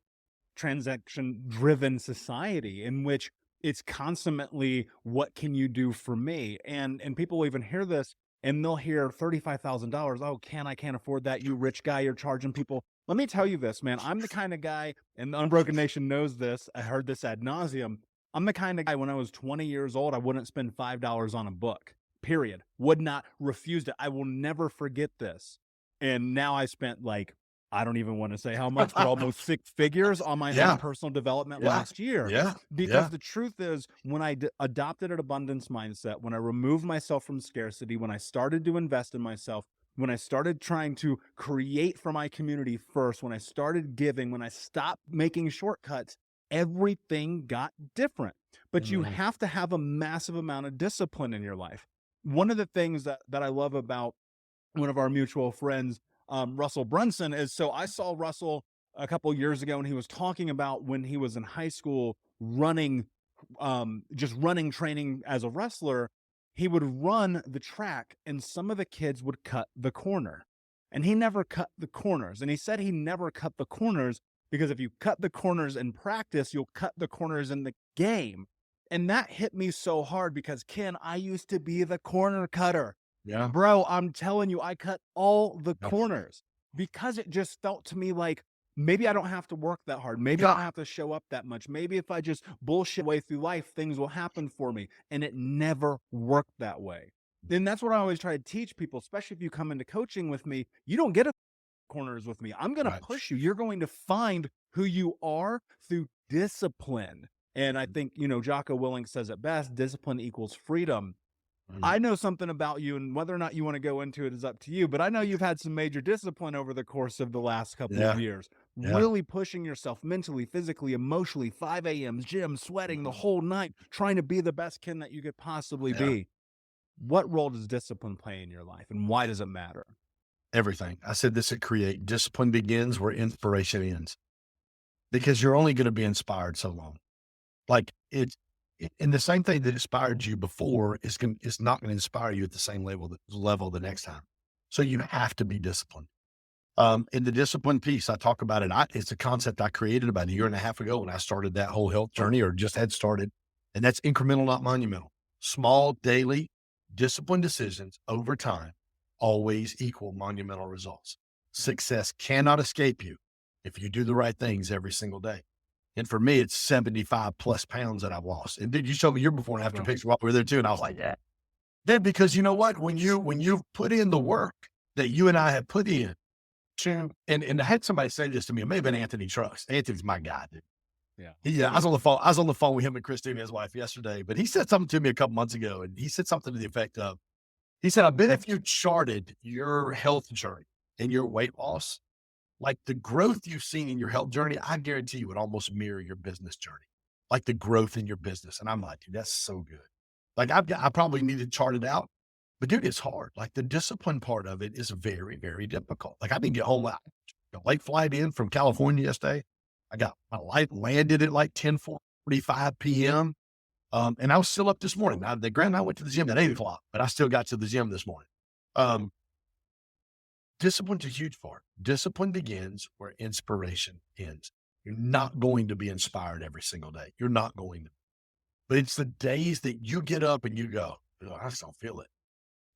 driven society in which it's constantly, what can you do for me? And people will even hear this and they'll hear $35,000. Oh, I can't afford that. You rich guy, you're charging people. Let me tell you this, man. I'm the kind of guy, and the Unbroken Nation knows this. I heard this ad nauseum. I'm the kind of guy, when I was 20 years old, I wouldn't spend $5 on a book, period. Would not, refused it. I will never forget this. And now I spent I don't even want to say how much, but almost 6 figures on my own personal development last year. Yeah. Because the truth is, when I adopted an abundance mindset, when I removed myself from scarcity, when I started to invest in myself, when I started trying to create for my community first, when I started giving, when I stopped making shortcuts, everything got different. But you have to have a massive amount of discipline in your life. One of the things that I love about one of our mutual friends, Russell Brunson, is, so I saw Russell a couple years ago and he was talking about when he was in high school running just running training as a wrestler, he would run the track and some of the kids would cut the corner. And he never cut the corners. And he said he never cut the corners because if you cut the corners in practice, you'll cut the corners in the game. And that hit me so hard because, Ken, I used to be the corner cutter. Yeah. Bro, I'm telling you, I cut all the Yep. corners because it just felt to me like maybe I don't have to work that hard. Maybe I don't have to show up that much. Maybe if I just bullshit way through life, things will happen for me. And it never worked that way. And that's what I always try to teach people, especially if you come into coaching with me. You don't get a corners with me. I'm going to push you. You're going to find who you are through discipline. And I think, Jocko Willink says it best, discipline equals freedom. I know something about you, and whether or not you want to go into it is up to you, but I know you've had some major discipline over the course of the last couple of years, really pushing yourself mentally, physically, emotionally, 5 a.m. gym, sweating the whole night, trying to be the best Ken that you could possibly be. What role does discipline play in your life, and why does it matter? Everything. I said this at Create. Discipline begins where inspiration ends, because you're only going to be inspired so long. Like and the same thing that inspired you before is not going to inspire you at the same level the next time. So you have to be disciplined. In the discipline piece, I talk about it. It's a concept I created about a year and a half ago when I started that whole health journey, or just had started. And that's incremental, not monumental. Small, daily, disciplined decisions over time always equal monumental results. Success cannot escape you if you do the right things every single day. And for me, it's 75 plus pounds that I've lost. And did you show me your before and after picture while we were there too? And I was like, yeah. Then because you know what, when you've put in the work that you and I have put in to, and I had somebody say this to me, it may have been Anthony Trucks. Anthony's my guy, dude. I was on the phone with him and Christine, his wife, yesterday, but he said something to me a couple months ago, and he said something to the effect of, he said, I bet if you charted your health journey and your weight loss, like the growth you've seen in your health journey, I guarantee you would almost mirror your business journey, like the growth in your business. And I'm like, dude, that's so good. Like I probably need to chart it out, but dude, it's hard. Like the discipline part of it is very, very difficult. Like I didn't get home, a late flight in from California yesterday. I got my flight landed at like 10:45 p.m. And I was still up this morning. Now, I went to the gym at 8 o'clock, but I still got to the gym this morning. Discipline's a huge part. Discipline begins where inspiration ends. You're not going to be inspired every single day. You're not going to. But it's the days that you get up and you go, oh, I just don't feel it.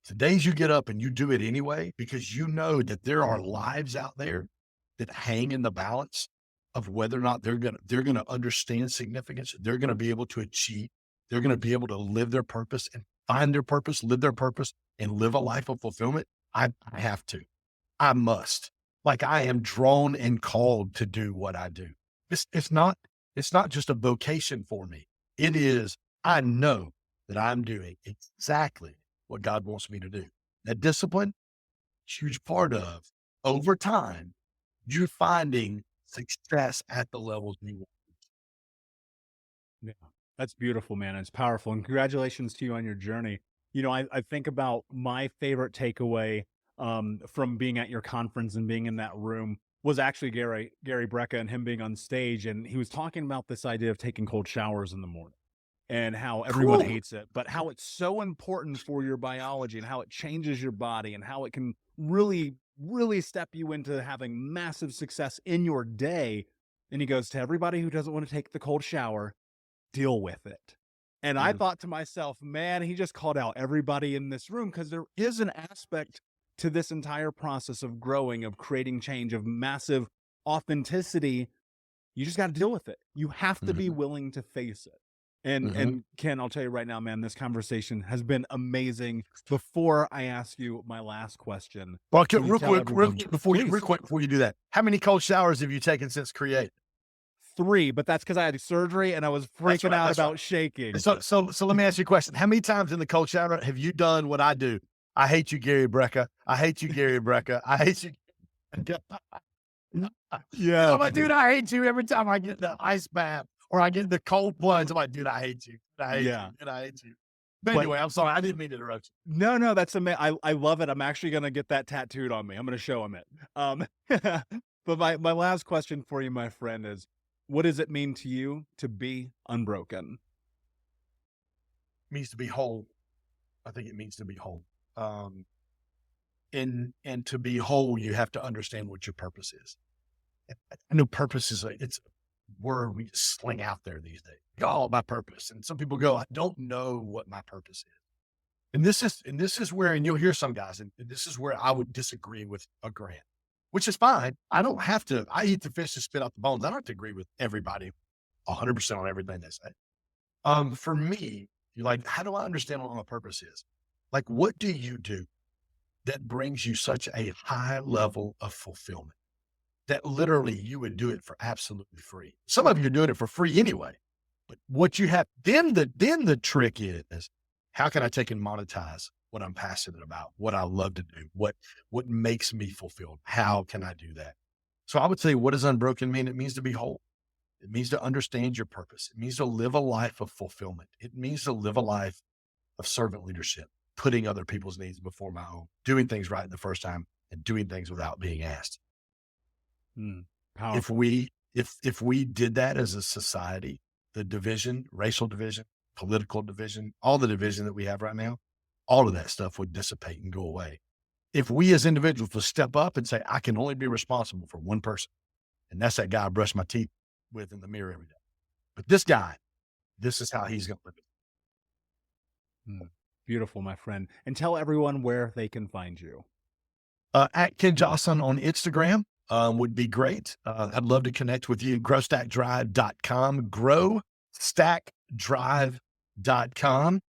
It's the days you get up and you do it anyway, because you know that there are lives out there that hang in the balance of whether or not they're gonna understand significance. They're gonna be able to achieve. They're gonna be able to live their purpose and find their purpose, live their purpose, and live a life of fulfillment. I have to. I must. Like I am drawn and called to do what I do. It's not just a vocation for me. It is, I know that I'm doing exactly what God wants me to do. That discipline, huge part of, over time, you're finding success at the levels you want. Yeah, that's beautiful, man. It's powerful. And congratulations to you on your journey. I think about my favorite takeaway from being at your conference and being in that room was actually Gary Brecka and him being on stage. And he was talking about this idea of taking cold showers in the morning and how everyone hates it, but how it's so important for your biology and how it changes your body and how it can really, really step you into having massive success in your day. And he goes, to everybody who doesn't want to take the cold shower, deal with it. And I thought to myself, man, he just called out everybody in this room, because there is an aspect to this entire process of growing, of creating change, of massive authenticity. You just got to deal with it. You have to be willing to face it. And Ken, I'll tell you right now, man, this conversation has been amazing. Before I ask you my last question. Well, real quick before you do that, how many cold showers have you taken since Create? 3, but that's because I had surgery and I was freaking out about shaking. So let me ask you a question. How many times in the cold shower have you done what I do? I hate you, Gary Brecka. I hate you, Gary Brecka. I hate you. Yeah. I'm like, dude, I hate you every time I get the ice bath or I get the cold plunge. I'm like, dude, I hate you. I hate you. And I hate you. But anyway, I'm sorry. I didn't mean to interrupt you. No, that's amazing. I love it. I'm actually going to get that tattooed on me. I'm going to show him it. But my last question for you, my friend, is what does it mean to you to be unbroken? means to be whole. I think it means to be whole. And to be whole, you have to understand what your purpose is. I know purpose it's a word we just sling out there these days. Oh, my purpose. And some people go, I don't know what my purpose is. And this is where, and you'll hear some guys, and this is where I would disagree with a Grant, which is fine. I don't have to, I eat the fish and spit out the bones. I don't have to agree with everybody 100% on everything they say. For me, you're like, how do I understand what my purpose is? Like, what do you do that brings you such a high level of fulfillment that literally you would do it for absolutely free? Some of you are doing it for free anyway, but what you have, then the trick is, how can I take and monetize what I'm passionate about, what I love to do, what makes me fulfilled? How can I do that? So I would say, what does unbroken mean? It means to be whole. It means to understand your purpose. It means to live a life of fulfillment. It means to live a life of servant leadership, putting other people's needs before my own, doing things right the first time, and doing things without being asked. If we did that as a society, the division, racial division, political division, all the division that we have right now, all of that stuff would dissipate and go away. If we as individuals would step up and say, I can only be responsible for one person, and that's that guy I brush my teeth with in the mirror every day. But this guy, this is how he's going to live it. Beautiful, my friend. And tell everyone where they can find you. At Ken Joslin on Instagram would be great. I'd love to connect with you. growstackdrive.com, growstackdrive.com.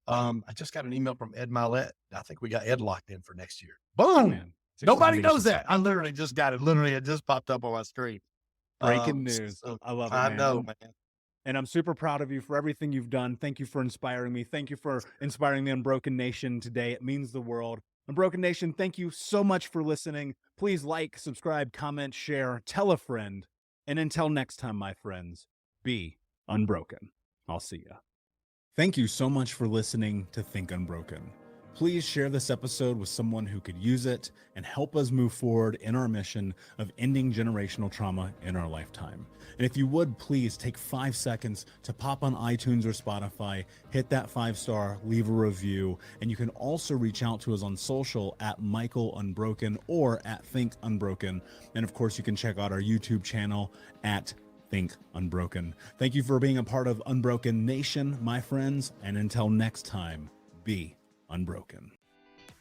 I just got an email from Ed Milet. I think we got Ed locked in for next year. Boom. Man, nobody knows that. I literally just got it. Literally, it just popped up on my screen. Breaking news. So I love it, man. I know, man. And I'm super proud of you for everything you've done. Thank you for inspiring me. Thank you for inspiring the Unbroken Nation today. It means the world. Unbroken Nation, thank you so much for listening. Please like, subscribe, comment, share, tell a friend. And until next time, my friends, be unbroken. I'll see ya. Thank you so much for listening to Think Unbroken. Please share this episode with someone who could use it and help us move forward in our mission of ending generational trauma in our lifetime. And if you would, please take 5 seconds to pop on iTunes or Spotify, hit that 5-star, leave a review, and you can also reach out to us on social at Michael Unbroken or at Think Unbroken. And of course, you can check out our YouTube channel at Think Unbroken. Thank you for being a part of Unbroken Nation, my friends, and until next time, be unbroken.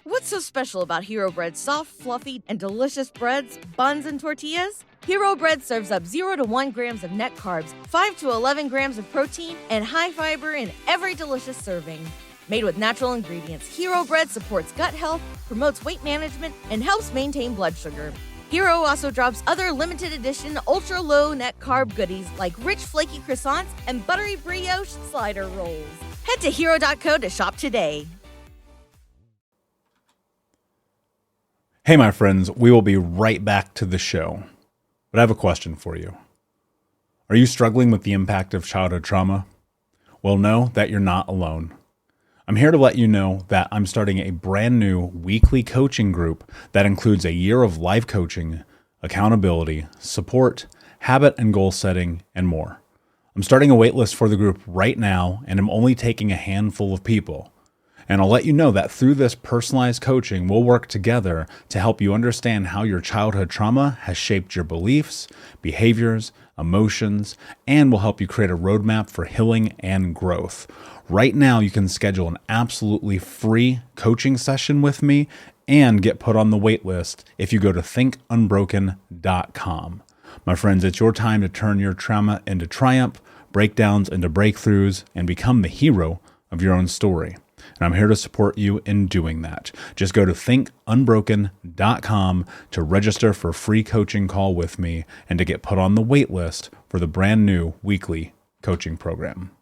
What's so special about Hero Bread's soft, fluffy, and delicious breads, buns, and tortillas? Hero Bread serves up 0 to 1 grams of net carbs, 5 to 11 grams of protein, and high fiber in every delicious serving. Made with natural ingredients, Hero Bread supports gut health, promotes weight management, and helps maintain blood sugar. Hero also drops other limited edition ultra-low net carb goodies like rich flaky croissants and buttery brioche slider rolls. Head to hero.co to shop today. Hey, my friends, we will be right back to the show. But I have a question for you. Are you struggling with the impact of childhood trauma? Well, know that you're not alone. I'm here to let you know that I'm starting a brand new weekly coaching group that includes a year of live coaching, accountability, support, habit and goal setting, and more. I'm starting a waitlist for the group right now, and I'm only taking a handful of people. And I'll let you know that through this personalized coaching, we'll work together to help you understand how your childhood trauma has shaped your beliefs, behaviors, emotions, and will help you create a roadmap for healing and growth. Right now, you can schedule an absolutely free coaching session with me and get put on the wait list if you go to thinkunbroken.com. My friends, it's your time to turn your trauma into triumph, breakdowns into breakthroughs, and become the hero of your own story. And I'm here to support you in doing that. Just go to thinkunbroken.com to register for a free coaching call with me and to get put on the wait list for the brand new weekly coaching program.